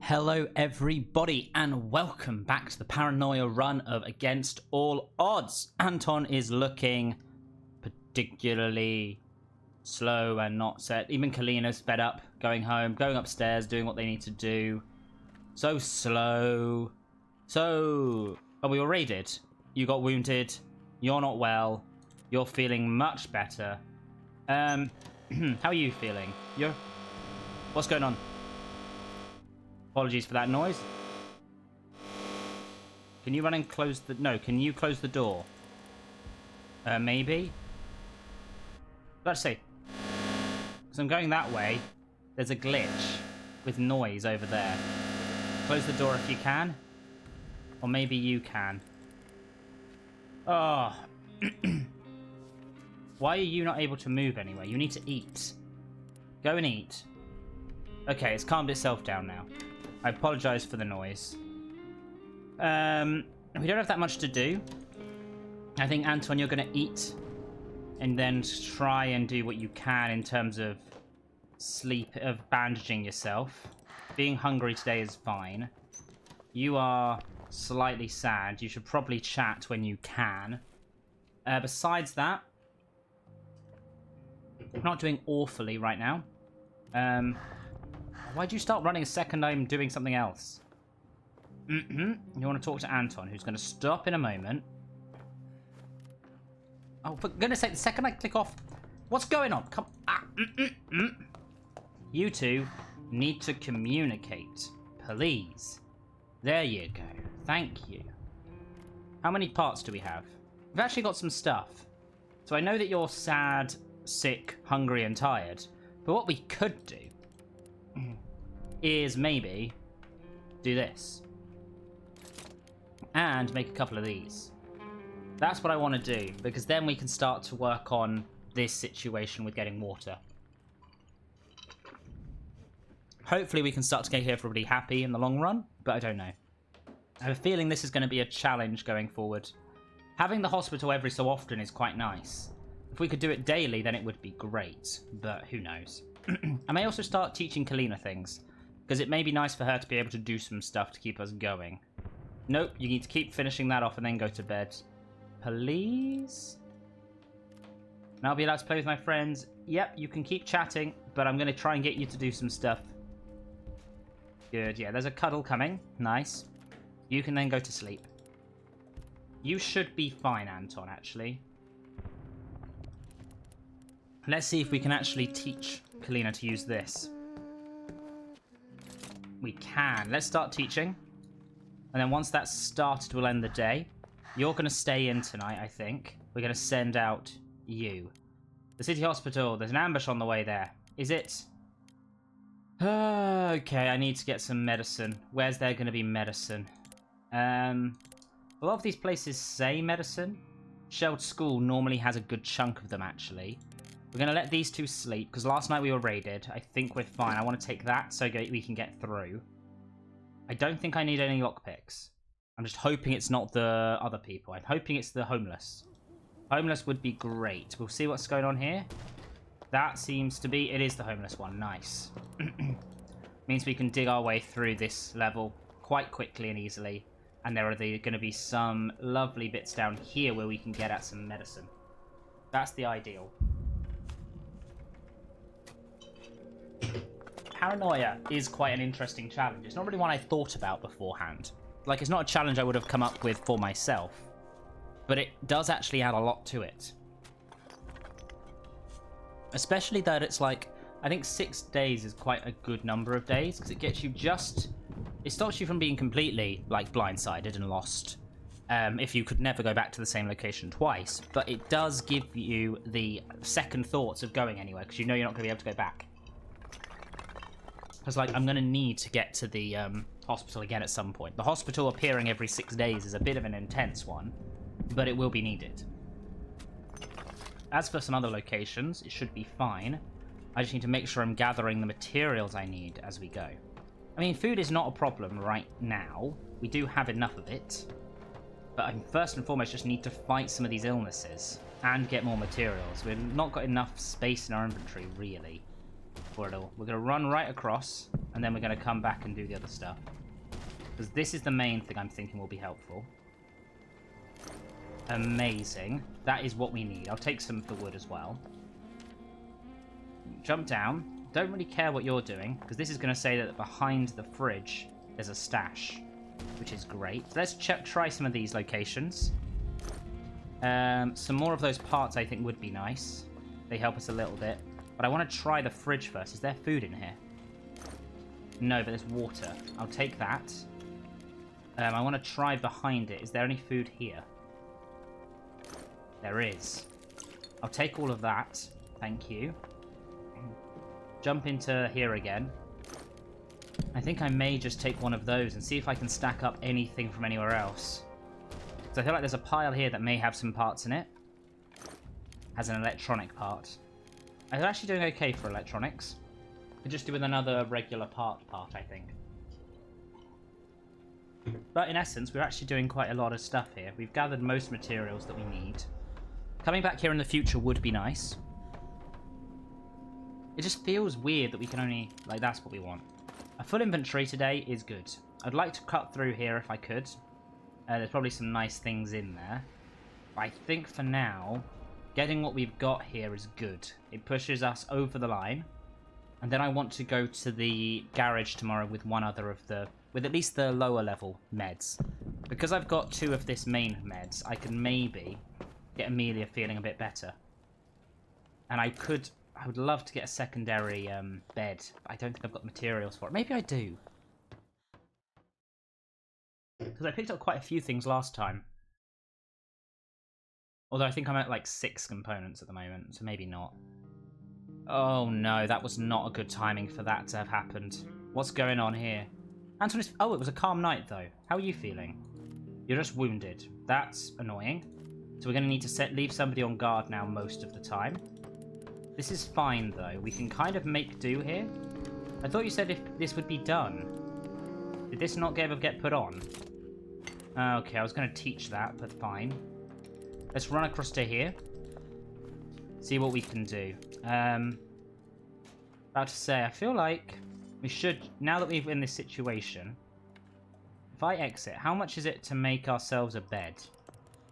Hello everybody and welcome back to the Paranoia run of Against All Odds. Anton is looking particularly slow and not set. Even Kalina's fed up, going home, going upstairs, doing what they need to do. So slow. Oh, we were raided. You got wounded. You're not well. You're feeling much better. How are you feeling? What's going on? Apologies for that noise. Can you run and close the... No, can you close the door? Maybe? Let's see. Because I'm going that way. There's a glitch with noise over there. Close the door if you can. Or maybe you can. Oh. Why are you not able to move anyway? You need to eat. Go and eat. Okay, it's calmed itself down now. I apologize for the noise. We don't have that much to do. I think, Anton, you're going to eat and then try and do what you can in terms of sleep, of bandaging yourself. Being hungry today is fine. You are slightly sad. You should probably chat when you can. Besides that, I'm not doing awfully right now. Why'd you start running a second I'm doing something else? You want to talk to Anton, who's going to stop in a moment. Oh, for goodness sake, the second I click off... What's going on? Come... You two need to communicate. Please. There you go. Thank you. How many parts do we have? We've actually got some stuff. So I know that you're sad, sick, hungry, and tired. But what we could do is maybe do this. And make a couple of these. That's what I want to do, because then we can start to work on this situation with getting water. Hopefully we can start to get everybody happy in the long run, but I don't know. I have a feeling this is going to be a challenge going forward. Having the hospital every so often is quite nice. If we could do it daily, then it would be great, but who knows. I may also start teaching Kalina things, because it may be nice for her to be able to do some stuff to keep us going. Nope, you need to keep finishing that off and then go to bed. Please? And I'll be allowed to play with my friends. Yep, you can keep chatting, but I'm going to try and get you to do some stuff. Good, yeah, there's a cuddle coming. Nice. You can then go to sleep. You should be fine, Anton, actually. Let's see if we can actually teach Kalina to use this. We can. Let's start teaching. And then once that's started, we'll end the day. You're going to stay in tonight, I think. We're going to send out you. The city hospital. There's an ambush on the way there. Is it? Okay, I need to get some medicine. Where's there going to be medicine? A lot of these places say medicine. Shelled School normally has a good chunk of them, actually. We're going to let these two sleep, because last night we were raided. I think we're fine. I want to take that so we can get through. I don't think I need any lockpicks. I'm just hoping it's not the other people. I'm hoping it's the homeless. Homeless would be great. We'll see what's going on here. That seems to be... It is the homeless one. Nice. Means we can dig our way through this level quite quickly and easily. And there are going to be some lovely bits down here where we can get at some medicine. That's the ideal. Paranoia is quite an interesting challenge. It's not really one I thought about beforehand. Like, it's not a challenge I would have come up with for myself. But it does actually add a lot to it. Especially that it's like, I think 6 days is quite a good number of days. Because it gets you just... It stops you from being completely, like, blindsided and lost. If you could never go back to the same location twice. But it does give you the second thoughts of going anywhere. Because you know you're not going to be able to go back. Because, like, I'm going to need to get to the hospital again at some point. The hospital appearing every 6 days is a bit of an intense one, but it will be needed. As for some other locations, it should be fine. I just need to make sure I'm gathering the materials I need as we go. I mean, food is not a problem right now. We do have enough of it. But I first and foremost just need to fight some of these illnesses and get more materials. We've not got enough space in our inventory, really. For it all. We're going to run right across. and then we're going to come back and do the other stuff. Because this is the main thing I'm thinking will be helpful. Amazing. That is what we need. I'll take some of the wood as well. Jump down. Don't really care what you're doing, because this is going to say that behind the fridge there's a stash, which is great. So let's try some of these locations. Some more of those parts I think would be nice. They help us a little bit. But I want to try the fridge first. Is there food in here? No, but there's water. I'll take that. I want to try behind it. Is there any food here? There is. I'll take all of that. Thank you. Jump into here again. I think I may just take one of those and see if I can stack up anything from anywhere else. So I feel like there's a pile here that may have some parts in it. Has an electronic part. I'm actually doing okay for electronics. Could just do with another regular part, I think. But in essence, we're actually doing quite a lot of stuff here. We've gathered most materials that we need. Coming back here in the future would be nice. It just feels weird that we can only... like, that's what we want. A full inventory today is good. I'd like to cut through here if I could. There's probably some nice things in there. But I think for now, getting what we've got here is good. It pushes us over the line. And then I want to go to the garage tomorrow with one other of the... with at least the lower level meds. Because I've got 2 of this main meds, I can maybe get Amelia feeling a bit better. And I would love to get a secondary bed. But I don't think I've got the materials for it. Maybe I do. Because I picked up quite a few things last time. Although I think I'm at like 6 components at the moment, so maybe not. Oh no, that was not a good timing for that to have happened. What's going on here? Anton is... oh, it was a calm night though. How are you feeling? You're just wounded. That's annoying. So we're going to need to leave somebody on guard now most of the time. This is fine though. We can kind of make do here. I thought you said if this would be done. Did this not ever get put on? Okay, I was going to teach that, but fine. Let's run across to here. See what we can do. About to say, I feel like we should, now that we're in this situation, if I exit, how much is it to make ourselves a bed?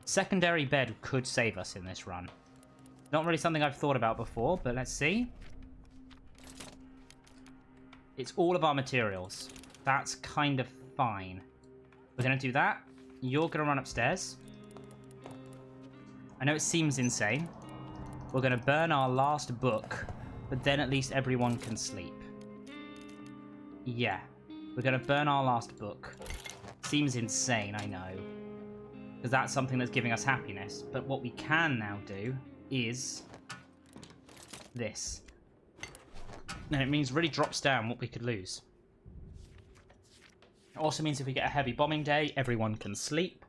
Secondary bed could save us in this run. Not really something I've thought about before, but let's see. It's all of our materials. That's kind of fine. We're going to do that. You're going to run upstairs. I know it seems insane. We're going to burn our last book, but then at least everyone can sleep. Yeah. We're going to burn our last book. Seems insane, I know. Because that's something that's giving us happiness. But what we can now do is this. And it means really drops down what we could lose. It also means if we get a heavy bombing day, everyone can sleep.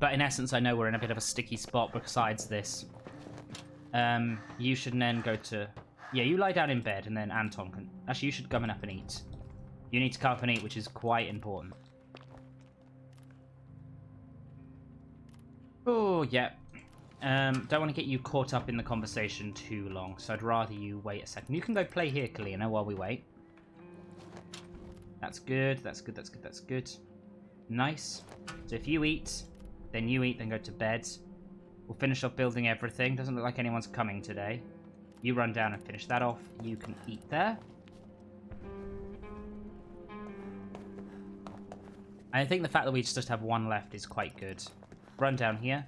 But in essence, I know we're in a bit of a sticky spot besides this. You should then go to... yeah, you lie down in bed and then Anton can... actually, you should come up and eat. You need to come up and eat, which is quite important. Oh, yeah. Don't want to get you caught up in the conversation too long, so I'd rather you wait a second. You can go play here, Kalina, while we wait. That's good, that's good, that's good, that's good. Nice. So if you eat, then you eat, then go to bed. We'll finish off building everything. Doesn't look like anyone's coming today. You run down and finish that off. You can eat there. I think the fact that we just have one left is quite good. Run down here.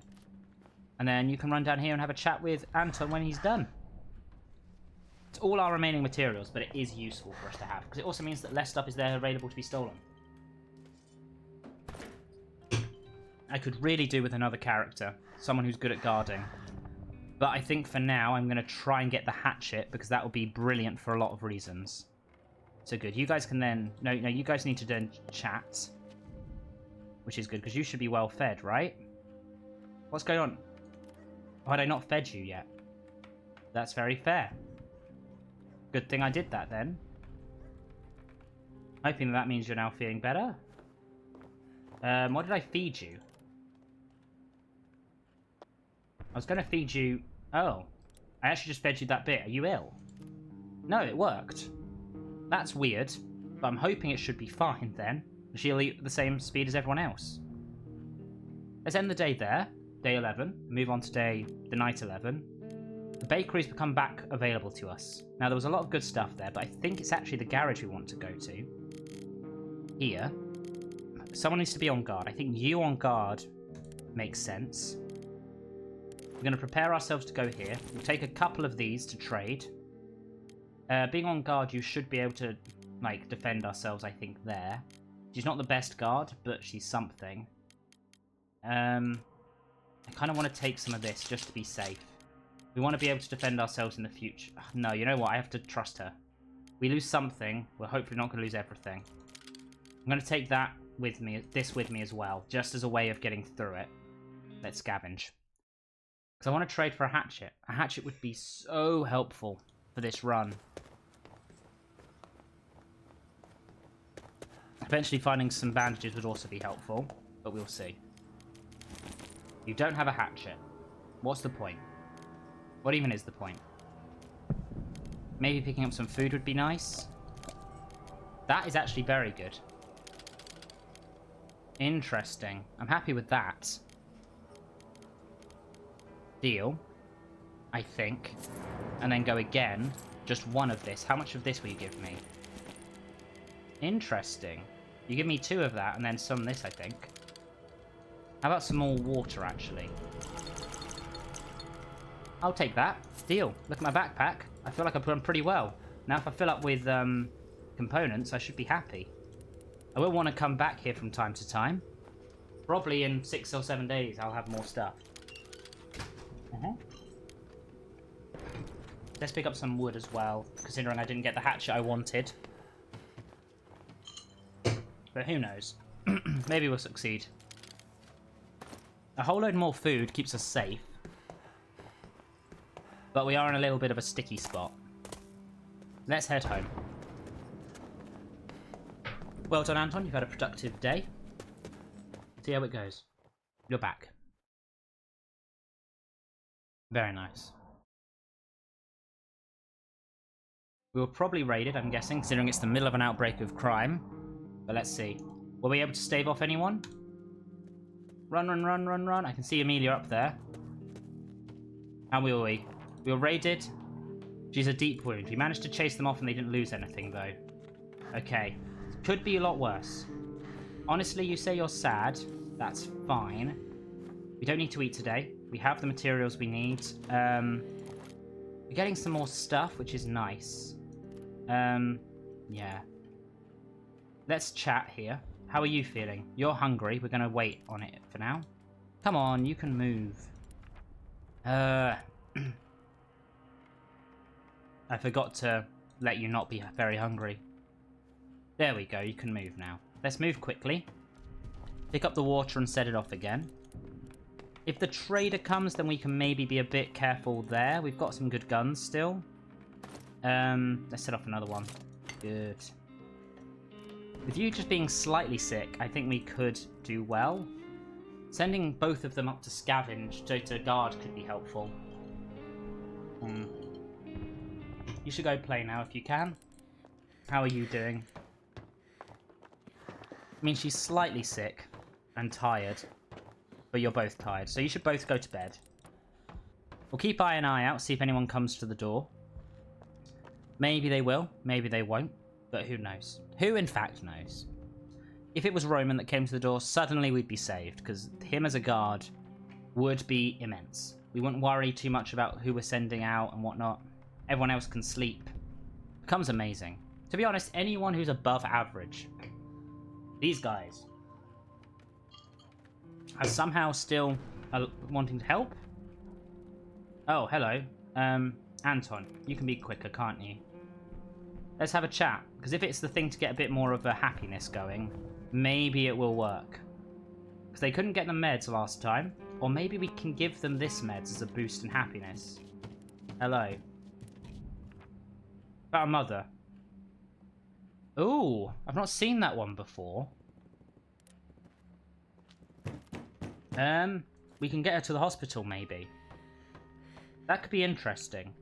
And then you can run down here and have a chat with Anton when he's done. It's all our remaining materials, but it is useful for us to have. Because it also means that less stuff is there available to be stolen. I could really do with another character. Someone who's good at guarding. But I think for now, I'm going to try and get the hatchet. Because that will be brilliant for a lot of reasons. So good. You guys can then... No, you guys need to then chat. Which is good, because you should be well fed, right? What's going on? Why had I not fed you yet? That's very fair. Good thing I did that then. Hoping that means you're now feeling better. What did I feed you? I was going to feed you... oh. I actually just fed you that bit. Are you ill? No, it worked. That's weird, but I'm hoping it should be fine then. She'll eat at the same speed as everyone else. Let's end the day there. Day 11. Move on to the night 11. The bakery's become back available to us. Now, there was a lot of good stuff there, but I think it's actually the garage we want to go to. Here. Someone needs to be on guard. I think you on guard makes sense. We're going to prepare ourselves to go here. We'll take a couple of these to trade. Being on guard, you should be able to, like, defend ourselves, I think, there. She's not the best guard, but she's something. I kind of want to take some of this just to be safe. We want to be able to defend ourselves in the future. No, you know what? I have to trust her. We lose something. We're hopefully not going to lose everything. I'm going to take that with me, this with me as well, just as a way of getting through it. Let's scavenge. Because I want to trade for a hatchet. A hatchet would be so helpful for this run. Eventually finding some bandages would also be helpful, but we'll see. You don't have a hatchet. What's the point? What even is the point? Maybe picking up some food would be nice. That is actually very good. Interesting. I'm happy with that. Deal. I think. And then go again. Just one of this. How much of this will you give me? Interesting. You give me 2 of that and then some of this, I think. How about some more water, actually? I'll take that. Deal. Look at my backpack. I feel like I've done pretty well. Now, if I fill up with components, I should be happy. I will want to come back here from time to time. Probably in 6 or 7 days, I'll have more stuff. Let's pick up some wood as well, considering I didn't get the hatchet I wanted. But who knows? Maybe we'll succeed. A whole load more food keeps us safe. But we are in a little bit of a sticky spot. Let's head home. Well done, Anton. You've had a productive day. See how it goes. You're back. Very nice. We were probably raided, I'm guessing, considering it's the middle of an outbreak of crime. But let's see. Were we able to stave off anyone? Run, run, run, run, run. I can see Amelia up there. How were we? We were raided. She's a deep wound. We managed to chase them off and they didn't lose anything, though. Okay. Could be a lot worse. Honestly, you say you're sad. That's fine. We don't need to eat today. We have the materials we need. We're getting some more stuff, which is nice. Yeah. Let's chat here. How are you feeling? You're hungry. We're going to wait on it for now. Come on, you can move. I forgot to let you not be very hungry. There we go, you can move now. Let's move quickly. Pick up the water and set it off again. If the trader comes, then we can maybe be a bit careful there. We've got some good guns still. Let's set off another one. Good. With you just being slightly sick, I think we could do well. Sending both of them up to scavenge to guard could be helpful. You should go play now if you can. How are you doing? I mean, she's slightly sick and tired, but you're both tired, so you should both go to bed. We'll keep an eye out, see if anyone comes to the door. Maybe they will, maybe they won't, but who knows? Who, in fact, knows? If it was Roman that came to the door, suddenly we'd be saved, because him as a guard would be immense. We wouldn't worry too much about who we're sending out and whatnot. Everyone else can sleep. Becomes amazing. To be honest, anyone who's above average, these guys, are somehow still wanting to help. Oh, hello. Anton, you can be quicker, can't you? Let's have a chat, because if it's the thing to get a bit more of a happiness going, maybe it will work. Because they couldn't get the meds last time, or maybe we can give them this meds as a boost in happiness. Hello. About a mother. Ooh, I've not seen that one before. We can get her to the hospital, maybe. That could be interesting.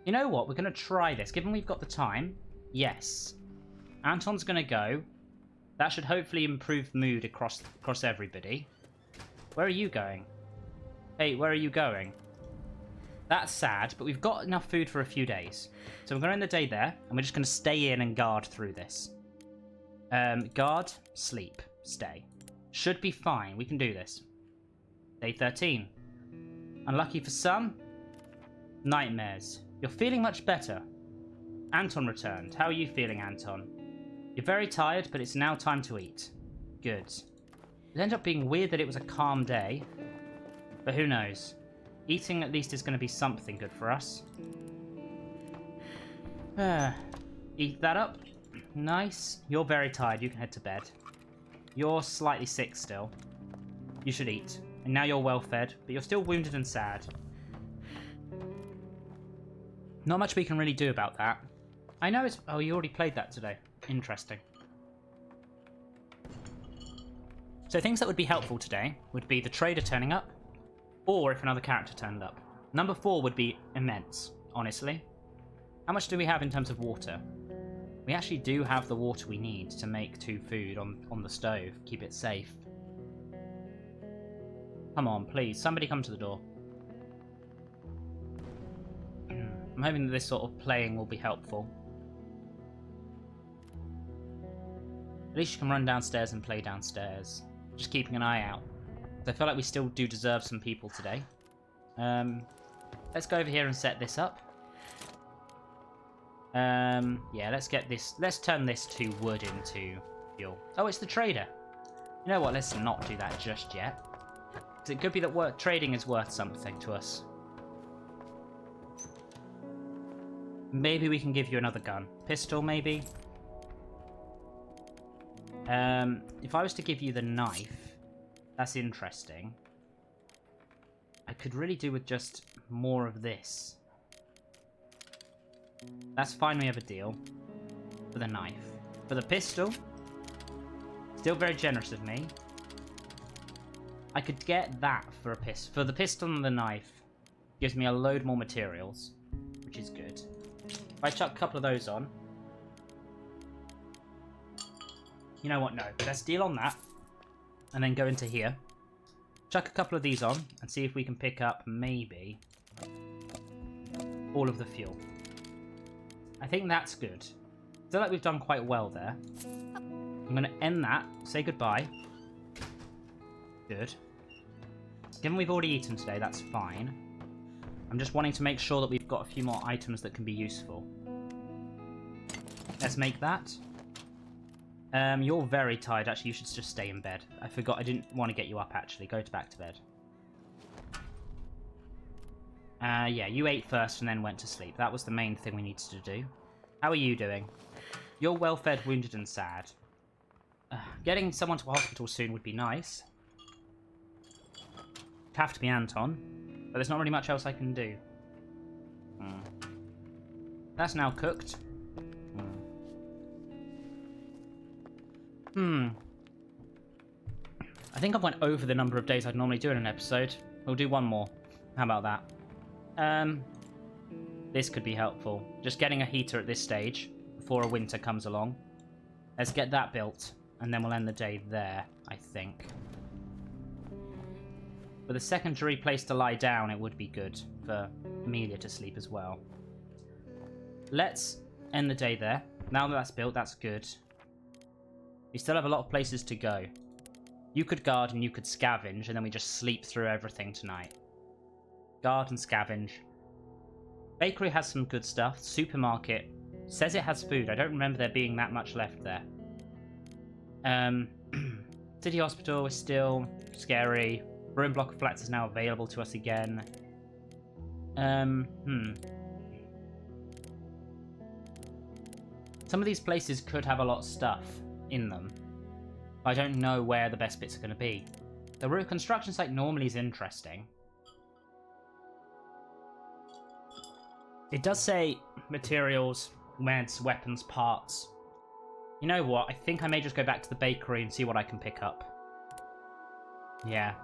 You know what? We're going to try this. Given we've got the time, yes. Anton's going to go. That should hopefully improve the mood across everybody. Where are you going? Hey, where are you going? That's sad, but we've got enough food for a few days. So we're going to end the day there, and we're just going to stay in and guard through this. Guard, sleep, stay. Should be fine. We can do this. Day 13. Unlucky for some. Nightmares. You're feeling much better. Anton returned. How are you feeling, Anton? You're very tired, but it's now time to eat. Good. It ended up being weird that it was a calm day. But who knows? Eating at least is going to be something good for us. Eat that up. Nice. You're very tired. You can head to bed. You're slightly sick still. You should eat. And now you're well fed, but you're still wounded and sad. Not much we can really do about that. I know it's... Oh, you already played that today. Interesting. So things that would be helpful today would be the trader turning up, or if another character turned up. Number 4 would be immense, honestly. How much do we have in terms of water? We actually do have the water we need to make 2 food on the stove. Keep it safe. Come on, please. Somebody come to the door. I'm hoping that this sort of playing will be helpful. At least you can run downstairs and play downstairs. Just keeping an eye out. I feel like we still do deserve some people today. Let's go over here and set this up. Yeah, let's get this. Let's turn this to wood into fuel. Oh, it's the trader. You know what? Let's not do that just yet. It could be that trading is worth something to us. Maybe we can give you another gun. Pistol, maybe? If I was to give you the knife, that's interesting. I could really do with just more of this. That's fine, we have a deal. For the knife. For the pistol, still very generous of me. I could get that for a pistol. For the pistol and the knife, gives me a load more materials, which is good. If I chuck a couple of those on. You know what, no. Let's deal on that. And then go into here. Chuck a couple of these on and see if we can pick up, maybe, all of the fuel. I think that's good. I feel like we've done quite well there. I'm going to end that. Say goodbye. Good. Given we've already eaten today, that's fine. I'm just wanting to make sure that we've got a few more items that can be useful. Let's make that. You're very tired. Actually, you should just stay in bed. I forgot. I didn't want to get you up, actually. Go back to bed. Yeah, you ate first and then went to sleep. That was the main thing we needed to do. How are you doing? You're well-fed, wounded, and sad. Getting someone to a hospital soon would be nice. It'd have to be Anton. But there's not really much else I can do. That's now cooked. I think I went over the number of days I'd normally do in an episode. We'll do one more. How about that? This could be helpful. Just getting a heater at this stage before a winter comes along. Let's get that built, and then we'll end the day there, I think. With a secondary place to lie down, it would be good for Amelia to sleep as well. Let's end the day there. Now that that's built, that's good. We still have a lot of places to go. You could guard and you could scavenge, and then we just sleep through everything tonight. Guard and scavenge. Bakery has some good stuff. Supermarket says it has food. I don't remember there being that much left there. City Hospital is still scary. Ruin Block of Flats is now available to us again. Some of these places could have a lot of stuff in them. I don't know where the best bits are going to be. The construction site normally is interesting. It does say materials, meds, weapons, parts. You know what? I think I may just go back to the bakery and see what I can pick up. Yeah.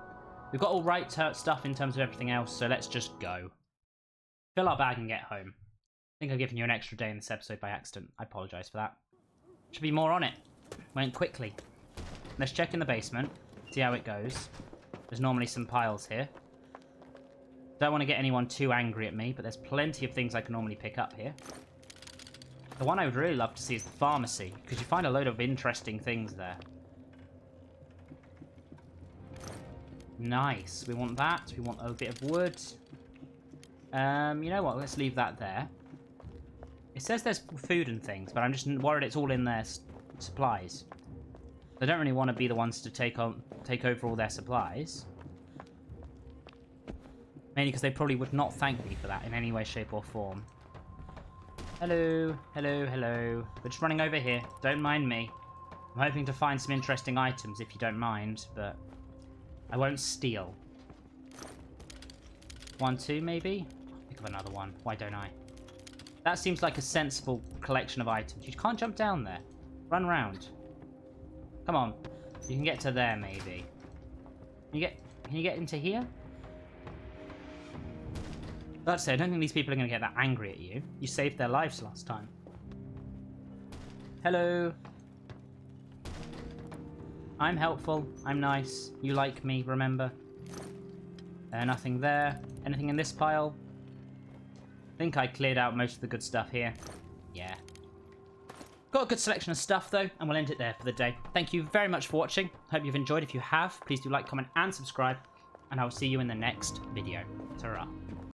We've got all right stuff in terms of everything else, so let's just go. Fill our bag and get home. I think I've given you an extra day in this episode by accident. I apologise for that. Should be more on it. Went quickly. Let's check in the basement, see how it goes. There's normally some piles here. Don't want to get anyone too angry at me, but there's plenty of things I can normally pick up here. The one I would really love to see is the pharmacy, because you find a load of interesting things there. Nice. We want that. We want a bit of wood. You know what? Let's leave that there. It says there's food and things, but I'm just worried it's all in their supplies. They don't really want to be the ones to take over all their supplies. Mainly because they probably would not thank me for that in any way, shape, or form. Hello, hello, hello. We're just running over here. Don't mind me. I'm hoping to find some interesting items, if you don't mind, but I won't steal. 1, 2, maybe? I'll pick up another one. Why don't I? That seems like a sensible collection of items. You can't jump down there. Run round. Come on. You can get to there, maybe. Can you get into here? That's it. I don't think these people are going to get that angry at you. You saved their lives last time. Hello. I'm helpful. I'm nice. You like me, remember? Nothing there. Anything in this pile? I think I cleared out most of the good stuff here. Yeah. Got a good selection of stuff, though, and we'll end it there for the day. Thank you very much for watching. Hope you've enjoyed. If you have, please do like, comment, and subscribe. And I will see you in the next video. Ta-ra.